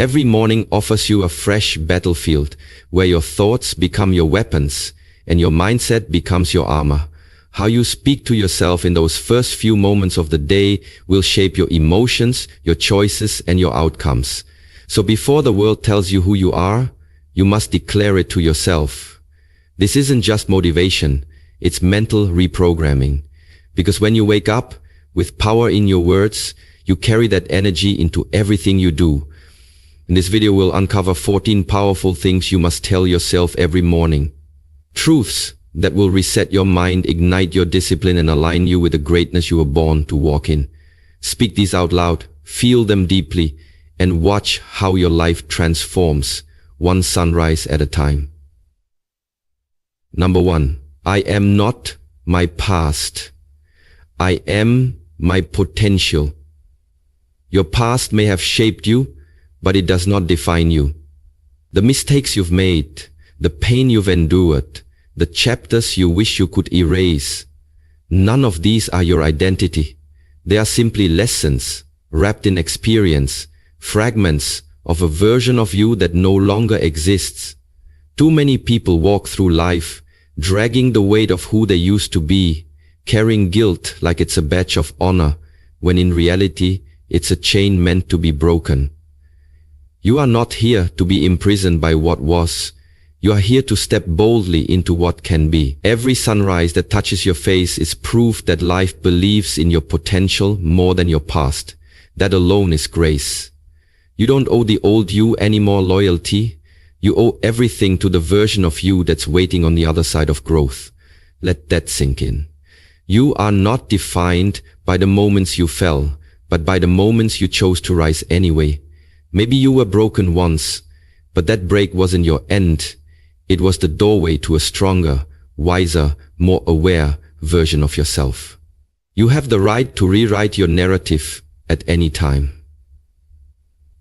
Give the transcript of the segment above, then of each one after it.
Every morning offers you a fresh battlefield where your thoughts become your weapons and your mindset becomes your armor. How you speak to yourself in those first few moments of the day will shape your emotions, your choices, and your outcomes. So before the world tells you who you are, you must declare it to yourself. This isn't just motivation, it's mental reprogramming. Because when you wake up with power in your words, you carry that energy into everything you do. In this video, we'll uncover 14 powerful things you must tell yourself every morning. Truths that will reset your mind, ignite your discipline, and align you with the greatness you were born to walk in. Speak these out loud, feel them deeply, and watch how your life transforms, one sunrise at a time. Number 1. I am not my past. I am my potential. Your past may have shaped you, but it does not define you. The mistakes you've made, the pain you've endured, the chapters you wish you could erase, none of these are your identity. They are simply lessons wrapped in experience, fragments of a version of you that no longer exists. Too many people walk through life, dragging the weight of who they used to be, carrying guilt like it's a badge of honor, when in reality, it's a chain meant to be broken. You are not here to be imprisoned by what was. You are here to step boldly into what can be. Every sunrise that touches your face is proof that life believes in your potential more than your past. That alone is grace. You don't owe the old you any more loyalty. You owe everything to the version of you that's waiting on the other side of growth. Let that sink in. You are not defined by the moments you fell, but by the moments you chose to rise anyway. Maybe you were broken once, but that break wasn't your end. It was the doorway to a stronger, wiser, more aware version of yourself. You have the right to rewrite your narrative at any time.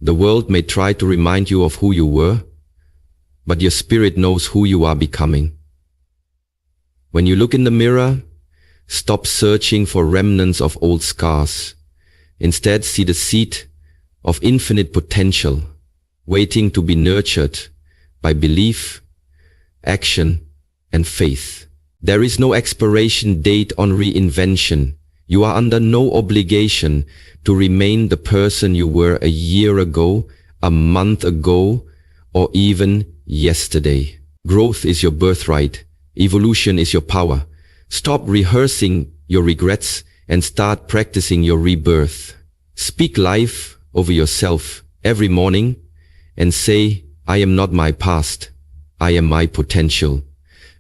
The world may try to remind you of who you were, but your spirit knows who you are becoming. When you look in the mirror, stop searching for remnants of old scars. Instead, see the seed of infinite potential, waiting to be nurtured by belief, action, and faith. There is no expiration date on reinvention. You are under no obligation to remain the person you were a year ago, a month ago, or even yesterday. Growth is your birthright. Evolution is your power. Stop rehearsing your regrets and start practicing your rebirth. Speak life over yourself every morning and say, I am not my past. I am my potential.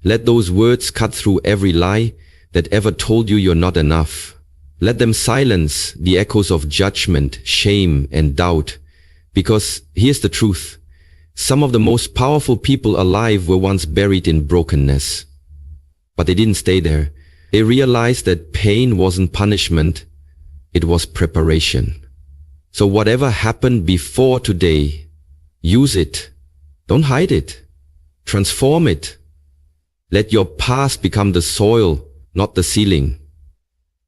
Let those words cut through every lie that ever told you you're not enough. Let them silence the echoes of judgment, shame, and doubt. Because here's the truth. Some of the most powerful people alive were once buried in brokenness. But they didn't stay there. They realized that pain wasn't punishment, it was preparation. So whatever happened before today, use it. Don't hide it. Transform it. Let your past become the soil, not the ceiling.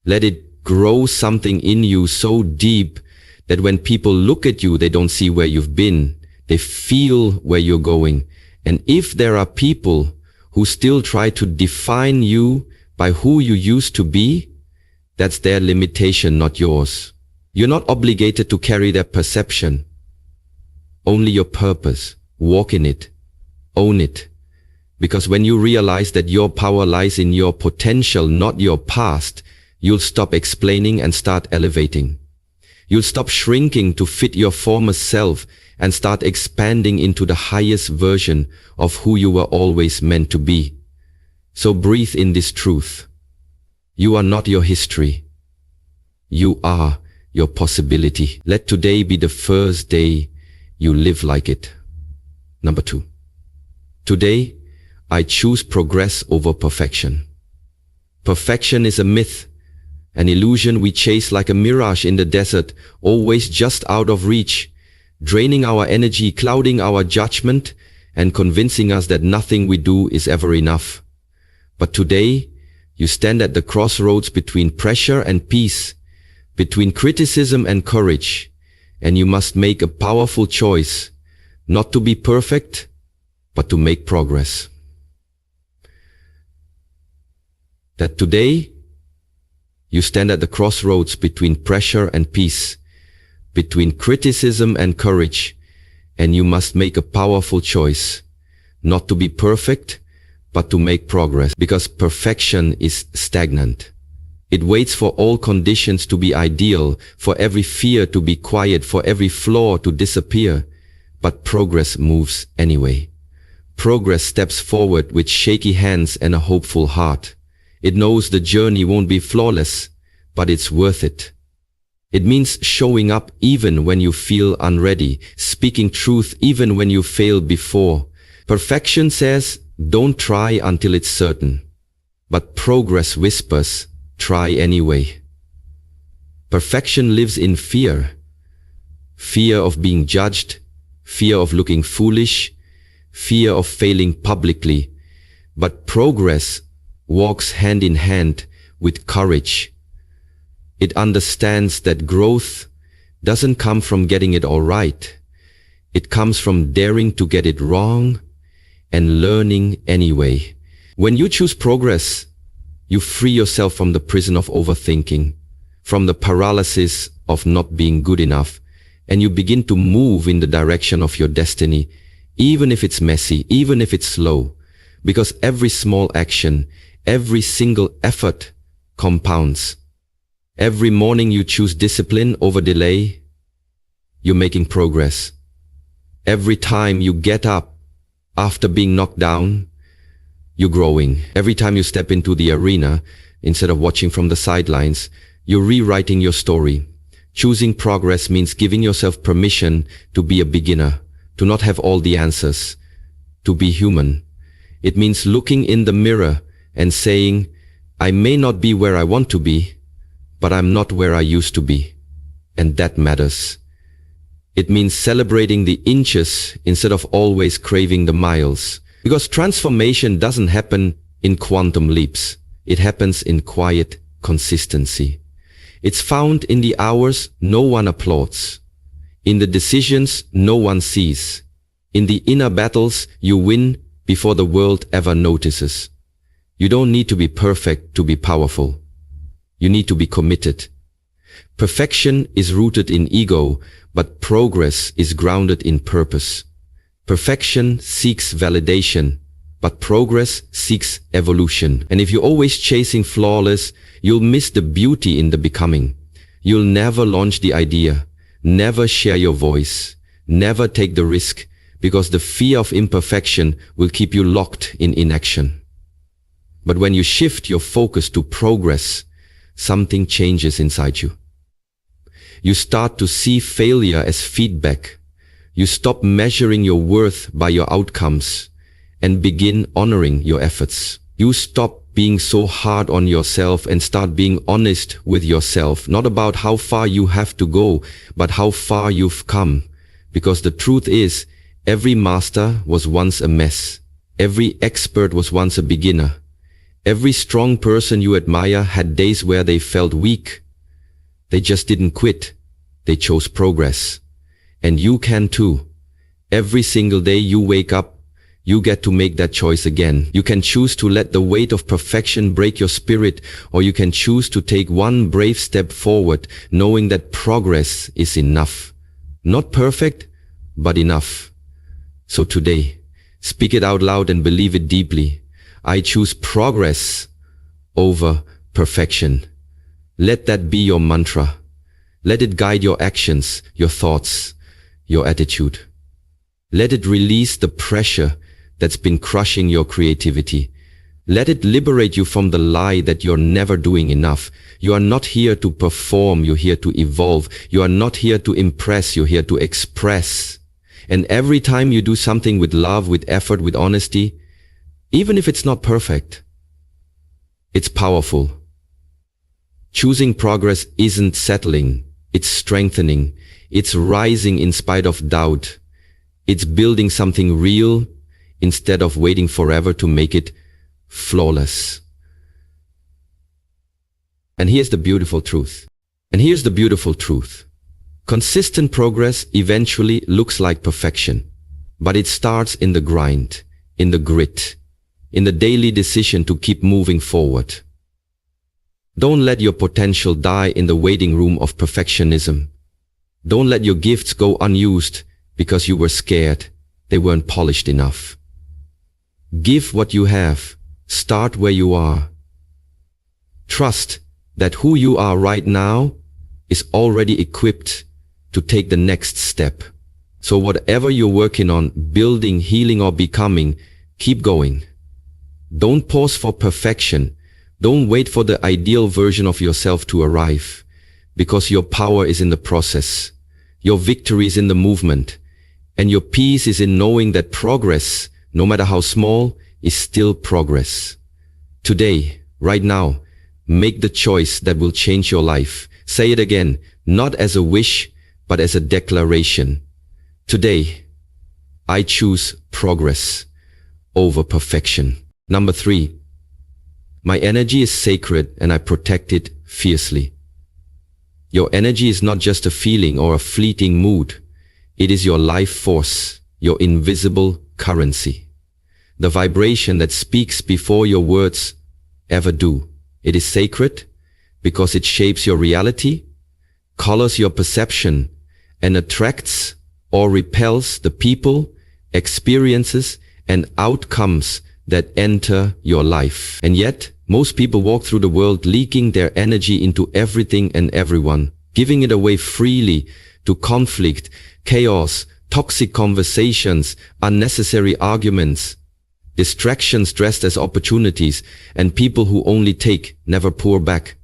Let it grow something in you so deep that when people look at you, they don't see where you've been. They feel where you're going. And if there are people who still try to define you by who you used to be, that's their limitation, not yours. You're not obligated to carry their perception. Only your purpose. Walk in it. Own it. Because when you realize that your power lies in your potential, not your past, you'll stop explaining and start elevating. You'll stop shrinking to fit your former self and start expanding into the highest version of who you were always meant to be. So breathe in this truth. You are not your history. You are your possibility. Let today be the first day you live like it. Number 2. Today, I choose progress over perfection. Perfection is a myth, an illusion we chase like a mirage in the desert, always just out of reach, draining our energy, clouding our judgment, and convincing us that nothing we do is ever enough. But today, you stand at the crossroads between pressure and peace, between criticism and courage, and you must make a powerful choice, not to be perfect, but to make progress. That today, you stand at the crossroads between pressure and peace, between criticism and courage, and you must make a powerful choice, not to be perfect, but to make progress, because perfection is stagnant. It waits for all conditions to be ideal, for every fear to be quiet, for every flaw to disappear. But progress moves anyway. Progress steps forward with shaky hands and a hopeful heart. It knows the journey won't be flawless, but it's worth it. It means showing up even when you feel unready, speaking truth even when you failed before. Perfection says, don't try until it's certain. But progress whispers, try anyway. Perfection lives in fear. Fear of being judged, fear of looking foolish, fear of failing publicly. But progress walks hand in hand with courage. It understands that growth doesn't come from getting it all right. It comes from daring to get it wrong and learning anyway. When you choose progress, you free yourself from the prison of overthinking, from the paralysis of not being good enough, and you begin to move in the direction of your destiny, even if it's messy, even if it's slow, because every small action, every single effort compounds. Every morning you choose discipline over delay, you're making progress. Every time you get up after being knocked down, you're growing. Every time you step into the arena, instead of watching from the sidelines, you're rewriting your story. Choosing progress means giving yourself permission to be a beginner, to not have all the answers, to be human. It means looking in the mirror and saying, I may not be where I want to be, but I'm not where I used to be. And that matters. It means celebrating the inches instead of always craving the miles. Because transformation doesn't happen in quantum leaps. It happens in quiet consistency. It's found in the hours no one applauds, in the decisions no one sees, in the inner battles you win before the world ever notices. You don't need to be perfect to be powerful. You need to be committed. Perfection is rooted in ego, but progress is grounded in purpose. Perfection seeks validation, but progress seeks evolution. And if you're always chasing flawless, you'll miss the beauty in the becoming. You'll never launch the idea, never share your voice, never take the risk, because the fear of imperfection will keep you locked in inaction. But when you shift your focus to progress, something changes inside you. You start to see failure as feedback. You stop measuring your worth by your outcomes and begin honoring your efforts. You stop being so hard on yourself and start being honest with yourself, not about how far you have to go, but how far you've come. Because the truth is, every master was once a mess. Every expert was once a beginner. Every strong person you admire had days where they felt weak. They just didn't quit. They chose progress. And you can too. Every single day you wake up, you get to make that choice again. You can choose to let the weight of perfection break your spirit, or you can choose to take one brave step forward, knowing that progress is enough. Not perfect, but enough. So today, speak it out loud and believe it deeply. I choose progress over perfection. Let that be your mantra. Let it guide your actions, your thoughts, your attitude. Let it release the pressure that's been crushing your creativity. Let it liberate you from the lie that you're never doing enough. You are not here to perform, you're here to evolve. You are not here to impress, you're here to express. And every time you do something with love, with effort, with honesty, even if it's not perfect, it's powerful. Choosing progress isn't settling, it's strengthening. It's rising in spite of doubt. It's building something real instead of waiting forever to make it flawless. And here's the beautiful truth. Consistent progress eventually looks like perfection, but it starts in the grind, in the grit, in the daily decision to keep moving forward. Don't let your potential die in the waiting room of perfectionism. Don't let your gifts go unused because you were scared they weren't polished enough. Give what you have. Start where you are. Trust that who you are right now is already equipped to take the next step. So whatever you're working on, building, healing, or becoming, keep going. Don't pause for perfection. Don't wait for the ideal version of yourself to arrive, because your power is in the process. Your victory is in the movement, and your peace is in knowing that progress, no matter how small, is still progress. Today, right now, make the choice that will change your life. Say it again, not as a wish, but as a declaration. Today, I choose progress over perfection. Number 3, my energy is sacred and I protect it fiercely. Your energy is not just a feeling or a fleeting mood. It is your life force, your invisible currency. The vibration that speaks before your words ever do. It is sacred because it shapes your reality, colors your perception, and attracts or repels the people, experiences, and outcomes that enter your life. And yet, most people walk through the world leaking their energy into everything and everyone, giving it away freely to conflict, chaos, toxic conversations, unnecessary arguments, distractions dressed as opportunities, and people who only take, never pour back.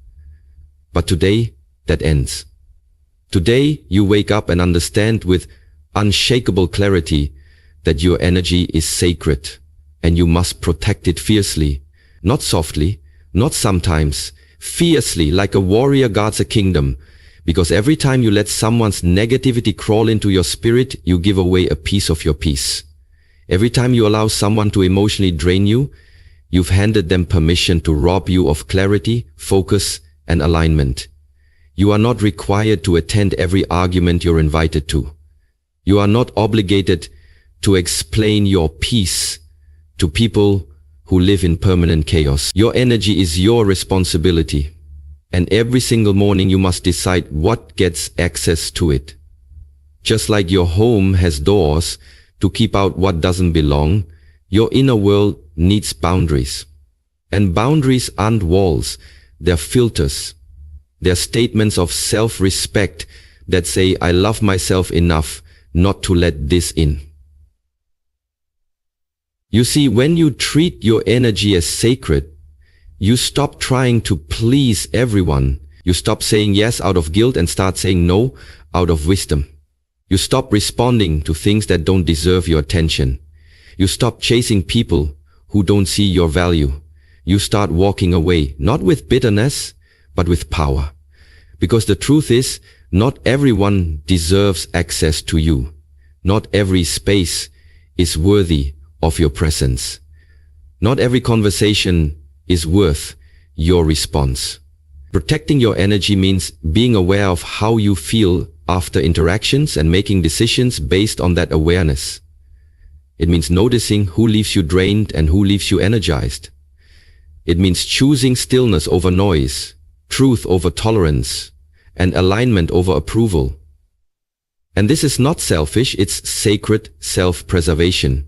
But today, that ends. Today, you wake up and understand with unshakable clarity that your energy is sacred and you must protect it fiercely, not softly, not sometimes, fiercely like a warrior guards a kingdom, because every time you let someone's negativity crawl into your spirit, you give away a piece of your peace. Every time you allow someone to emotionally drain you, you've handed them permission to rob you of clarity, focus, and alignment. You are not required to attend every argument you're invited to. You are not obligated to explain your peace to people who live in permanent chaos. Your energy is your responsibility, and every single morning you must decide what gets access to it. Just like your home has doors to keep out what doesn't belong, your inner world needs boundaries. And boundaries aren't walls, they're filters. They're statements of self-respect that say, I love myself enough not to let this in. You see, when you treat your energy as sacred, you stop trying to please everyone. You stop saying yes out of guilt and start saying no out of wisdom. You stop responding to things that don't deserve your attention. You stop chasing people who don't see your value. You start walking away, not with bitterness, but with power. Because the truth is, not everyone deserves access to you. Not every space is worthy of your presence. Not every conversation is worth your response. Protecting your energy means being aware of how you feel after interactions and making decisions based on that awareness. It means noticing who leaves you drained and who leaves you energized. It means choosing stillness over noise, truth over tolerance, and alignment over approval. And this is not selfish, it's sacred self-preservation.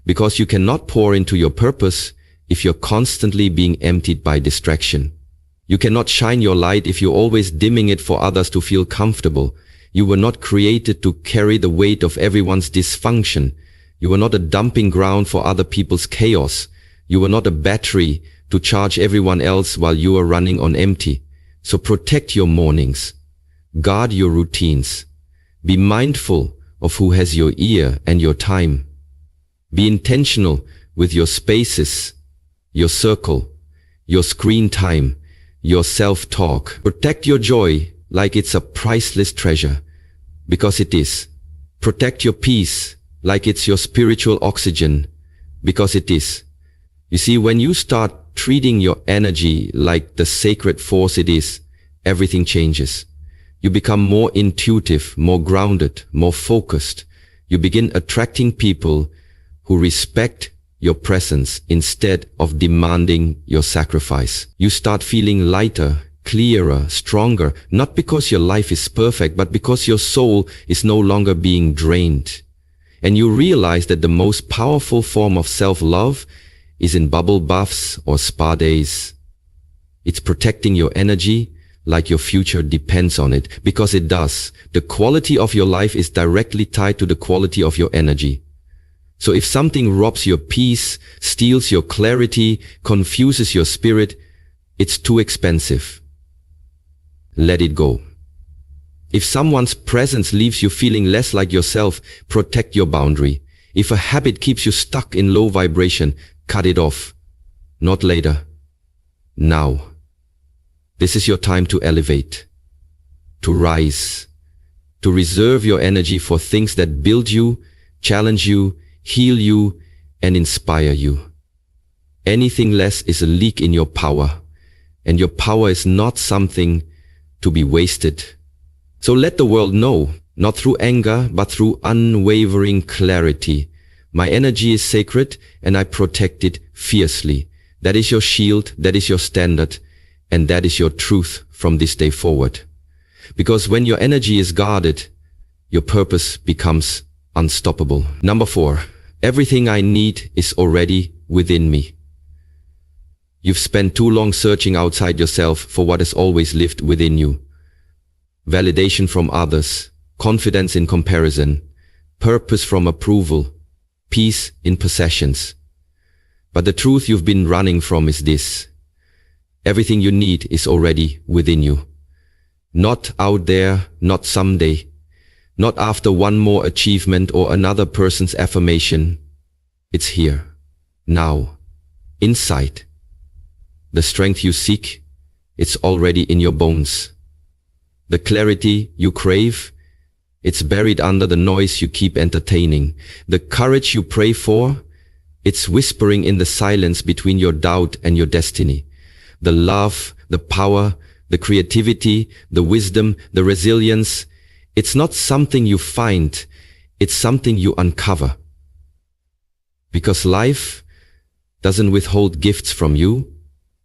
Because you cannot pour into your purpose if you're constantly being emptied by distraction. You cannot shine your light if you're always dimming it for others to feel comfortable. You were not created to carry the weight of everyone's dysfunction. You were not a dumping ground for other people's chaos. You were not a battery to charge everyone else while you are running on empty. So protect your mornings. Guard your routines. Be mindful of who has your ear and your time. Be intentional with your spaces, your circle, your screen time, your self-talk. Protect your joy like it's a priceless treasure, because it is. Protect your peace like it's your spiritual oxygen, because it is. You see, when you start treating your energy like the sacred force it is, everything changes. You become more intuitive, more grounded, more focused. You begin attracting people who respect your presence instead of demanding your sacrifice. You start feeling lighter, clearer, stronger, not because your life is perfect, but because your soul is no longer being drained. And you realize that the most powerful form of self-love is in bubble baths or spa days. It's protecting your energy like your future depends on it, because it does. The quality of your life is directly tied to the quality of your energy. So if something robs your peace, steals your clarity, confuses your spirit, it's too expensive. Let it go. If someone's presence leaves you feeling less like yourself, protect your boundary. If a habit keeps you stuck in low vibration, cut it off. Not later. Now. This is your time to elevate, to rise, to reserve your energy for things that build you, challenge you, heal you, and inspire you. Anything less is a leak in your power, and your power is not something to be wasted. So let the world know, not through anger, but through unwavering clarity. My energy is sacred, and I protect it fiercely. That is your shield, that is your standard, and that is your truth from this day forward. Because when your energy is guarded, your purpose becomes unstoppable. Number 4, everything I need is already within me. You've spent too long searching outside yourself for what has always lived within you. Validation from others, confidence in comparison, purpose from approval, peace in possessions. But the truth you've been running from is this: everything you need is already within you. Not out there, not someday, not after one more achievement or another person's affirmation. It's here, now, inside. The strength you seek, it's already in your bones. The clarity you crave, it's buried under the noise you keep entertaining. The courage you pray for, it's whispering in the silence between your doubt and your destiny. The love, the power, the creativity, the wisdom, the resilience, it's not something you find, it's something you uncover. Because life doesn't withhold gifts from you,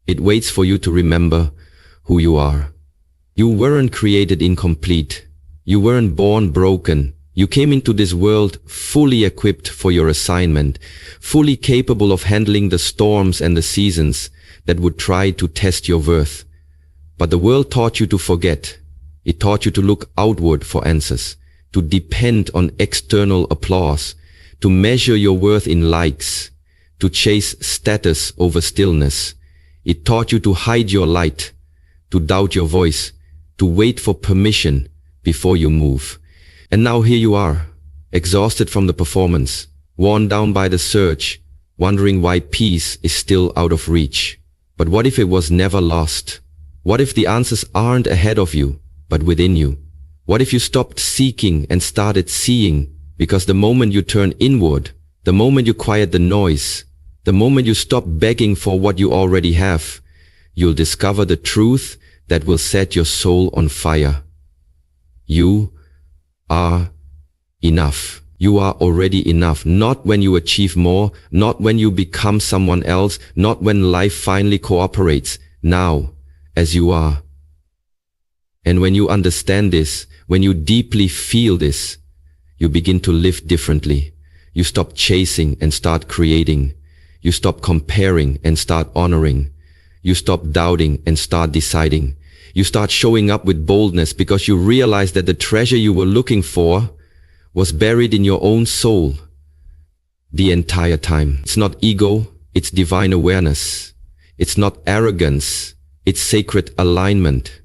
it waits for you to remember who you are. You weren't created incomplete. You weren't born broken. You came into this world fully equipped for your assignment, fully capable of handling the storms and the seasons that would try to test your worth. But the world taught you to forget. It taught you to look outward for answers, to depend on external applause, to measure your worth in likes, to chase status over stillness. It taught you to hide your light, to doubt your voice, to wait for permission before you move. And now here you are, exhausted from the performance, worn down by the search, wondering why peace is still out of reach. But what if it was never lost? What if the answers aren't ahead of you, but within you? What if you stopped seeking and started seeing? Because the moment you turn inward, the moment you quiet the noise, the moment you stop begging for what you already have, you'll discover the truth that will set your soul on fire. You are enough. You are already enough, not when you achieve more, not when you become someone else, not when life finally cooperates. Now, as you are. And when you understand this, when you deeply feel this, you begin to live differently. You stop chasing and start creating. You stop comparing and start honoring. You stop doubting and start deciding. You start showing up with boldness because you realize that the treasure you were looking for was buried in your own soul the entire time. It's not ego, it's divine awareness. It's not arrogance, it's sacred alignment.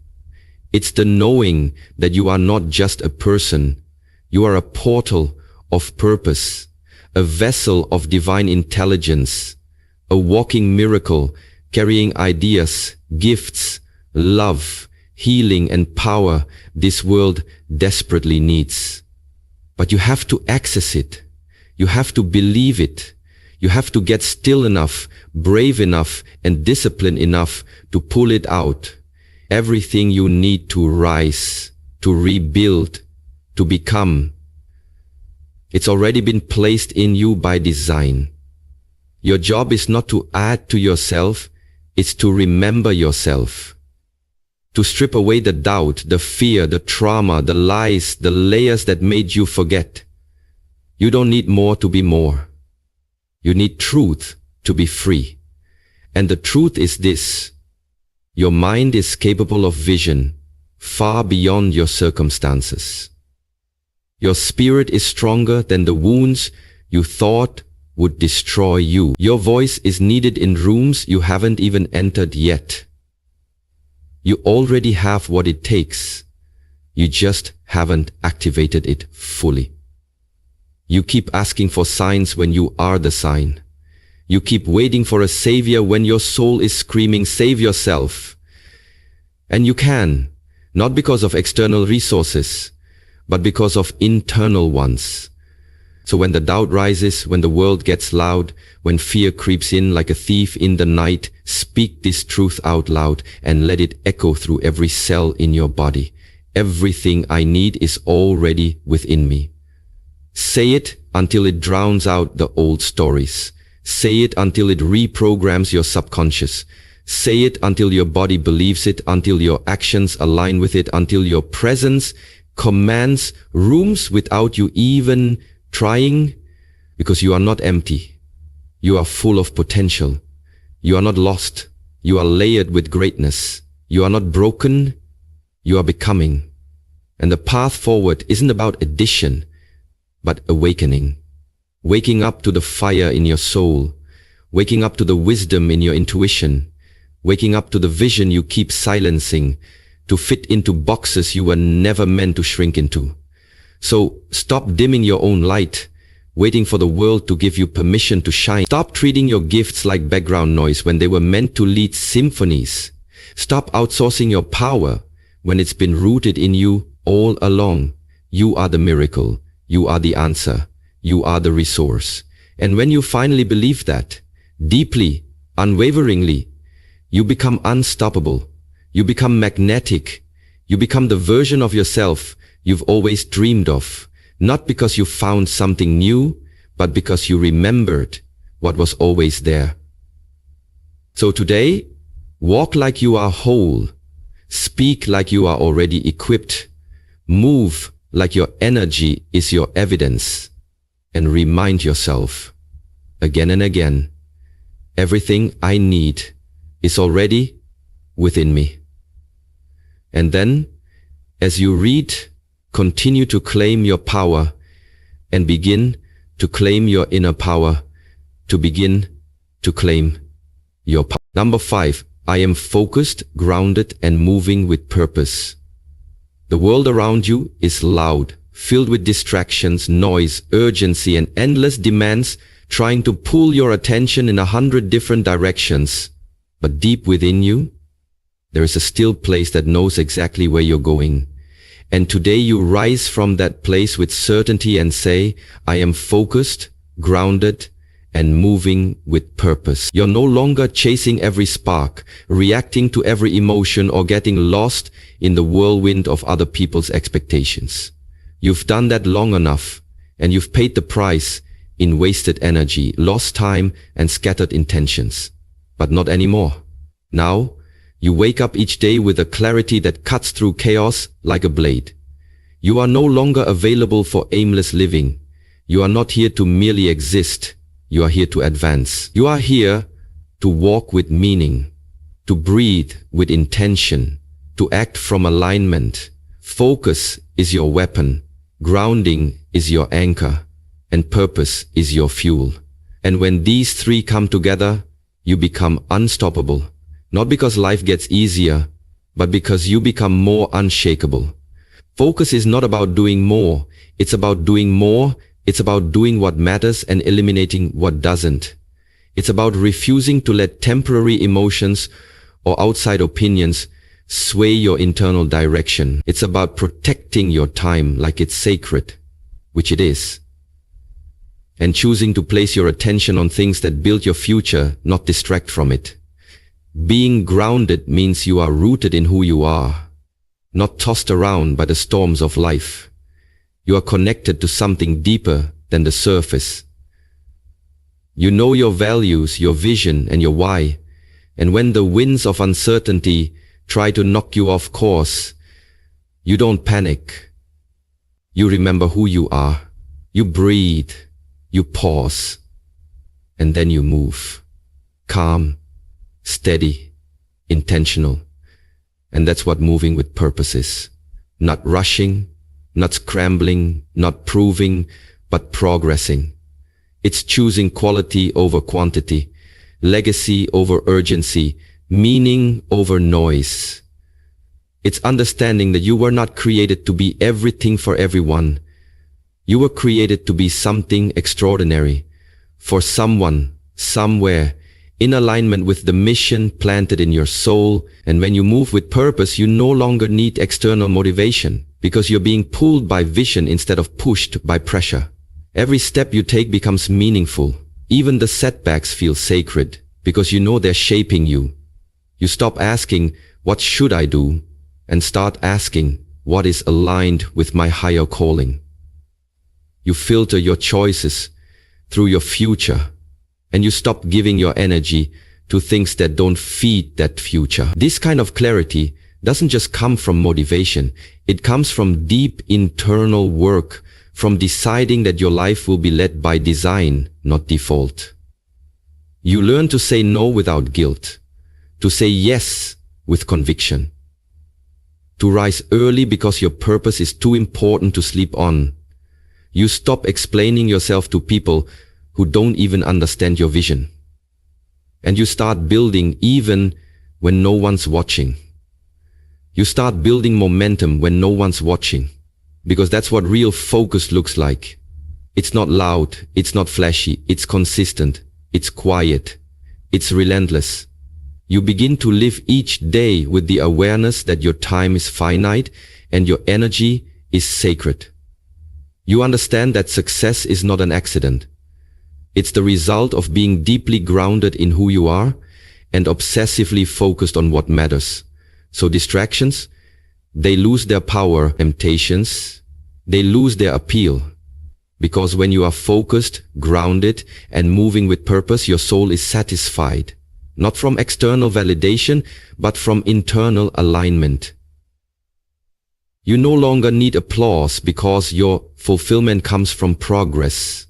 It's the knowing that you are not just a person. You are a portal of purpose, a vessel of divine intelligence, a walking miracle carrying ideas, gifts, love, healing and power this world desperately needs. But you have to access it. You have to believe it. You have to get still enough, brave enough, and disciplined enough to pull it out. Everything you need to rise, to rebuild, to become. It's already been placed in you by design. Your job is not to add to yourself, it's to remember yourself. To strip away the doubt, the fear, the trauma, the lies, the layers that made you forget. You don't need more to be more. You need truth to be free. And the truth is this: your mind is capable of vision far beyond your circumstances. Your spirit is stronger than the wounds you thought would destroy you. Your voice is needed in rooms you haven't even entered yet. You already have what it takes. You just haven't activated it fully. You keep asking for signs when you are the sign. You keep waiting for a savior when your soul is screaming, save yourself. And you can, not because of external resources, but because of internal ones. So when the doubt rises, when the world gets loud, when fear creeps in like a thief in the night, speak this truth out loud and let it echo through every cell in your body. Everything I need is already within me. Say it until it drowns out the old stories. Say it until it reprograms your subconscious. Say it until your body believes it, until your actions align with it, until your presence commands rooms without you even trying, because you are not empty. You are full of potential. You are not lost. You are layered with greatness. You are not broken. You are becoming. And the path forward isn't about addition, but awakening. Waking up to the fire in your soul. Waking up to the wisdom in your intuition. Waking up to the vision you keep silencing, to fit into boxes you were never meant to shrink into. So stop dimming your own light, waiting for the world to give you permission to shine. Stop treating your gifts like background noise when they were meant to lead symphonies. Stop outsourcing your power when it's been rooted in you all along. You are the miracle. You are the answer. You are the resource. And when you finally believe that, deeply, unwaveringly, you become unstoppable. You become magnetic. You become the version of yourself you've always dreamed of, not because you found something new, but because you remembered what was always there. So today, walk like you are whole, speak like you are already equipped, move like your energy is your evidence, and remind yourself, again and again, everything I need is already within me. And then, as you read, continue to claim your power and begin to claim your inner power, to begin to claim your power. Number 5, I am focused, grounded, and moving with purpose. The world around you is loud, filled with distractions, noise, urgency, and endless demands trying to pull your attention in 100 different directions. But deep within you, there is a still place that knows exactly where you're going. And today you rise from that place with certainty and say, I am focused, grounded, and moving with purpose. You're no longer chasing every spark, reacting to every emotion, or getting lost in the whirlwind of other people's expectations. You've done that long enough, and you've paid the price in wasted energy, lost time, and scattered intentions. But not anymore. Now, you wake up each day with a clarity that cuts through chaos like a blade. You are no longer available for aimless living. You are not here to merely exist. You are here to advance. You are here to walk with meaning, to breathe with intention, to act from alignment. Focus is your weapon. Grounding is your anchor. And purpose is your fuel. And when these three come together, you become unstoppable. Not because life gets easier, but because you become more unshakable. Focus is not about doing more. It's about doing more. It's about doing what matters and eliminating what doesn't. It's about refusing to let temporary emotions or outside opinions sway your internal direction. It's about protecting your time like it's sacred, which it is. And choosing to place your attention on things that build your future, not distract from it. Being grounded means you are rooted in who you are. not tossed around by the storms of life. You are connected to something deeper than the surface. You know your values, your vision, and your why. And when the winds of uncertainty try to knock you off course, you don't panic. You remember who you are. You breathe. You pause. And then you move. Calm, steady, intentional. And that's what moving with purpose is. Not rushing, not scrambling, not proving, but progressing. It's choosing quality over quantity, legacy over urgency, meaning over noise. It's understanding that you were not created to be everything for everyone. You were created to be something extraordinary, for someone, somewhere, in alignment with the mission planted in your soul. And when you move with purpose, you no longer need external motivation, because you're being pulled by vision instead of pushed by pressure. Every step you take becomes meaningful. Even the setbacks feel sacred, because you know they're shaping you. You stop asking, what should I do? And start asking, what is aligned with my higher calling? You filter your choices through your future, and you stop giving your energy to things that don't feed that future. This kind of clarity doesn't just come from motivation. It comes from deep internal work, from deciding that your life will be led by design, not default. You learn to say no without guilt, to say yes with conviction, to rise early because your purpose is too important to sleep on. You stop explaining yourself to people who don't even understand your vision. And you start building even when no one's watching. You start building momentum when no one's watching. Because that's what real focus looks like. It's not loud, it's not flashy, it's consistent, it's quiet, it's relentless. You begin to live each day with the awareness that your time is finite and your energy is sacred. You understand that success is not an accident. It's the result of being deeply grounded in who you are and obsessively focused on what matters. So distractions, they lose their power. Temptations, they lose their appeal. Because when you are focused, grounded, and moving with purpose, your soul is satisfied. Not from external validation, but from internal alignment. You no longer need applause because your fulfillment comes from progress.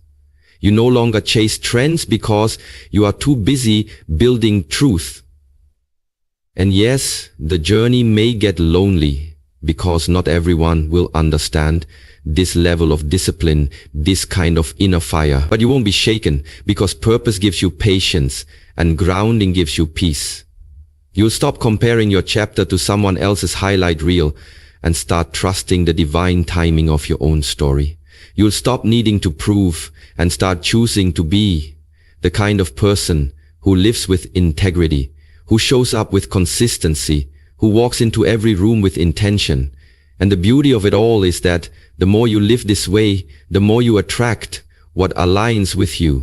You no longer chase trends because you are too busy building truth. And yes, the journey may get lonely because not everyone will understand this level of discipline, this kind of inner fire. But you won't be shaken because purpose gives you patience and grounding gives you peace. You'll stop comparing your chapter to someone else's highlight reel and start trusting the divine timing of your own story. You'll stop needing to prove and start choosing to be the kind of person who lives with integrity, who shows up with consistency, who walks into every room with intention. And the beauty of it all is that the more you live this way, the more you attract what aligns with you.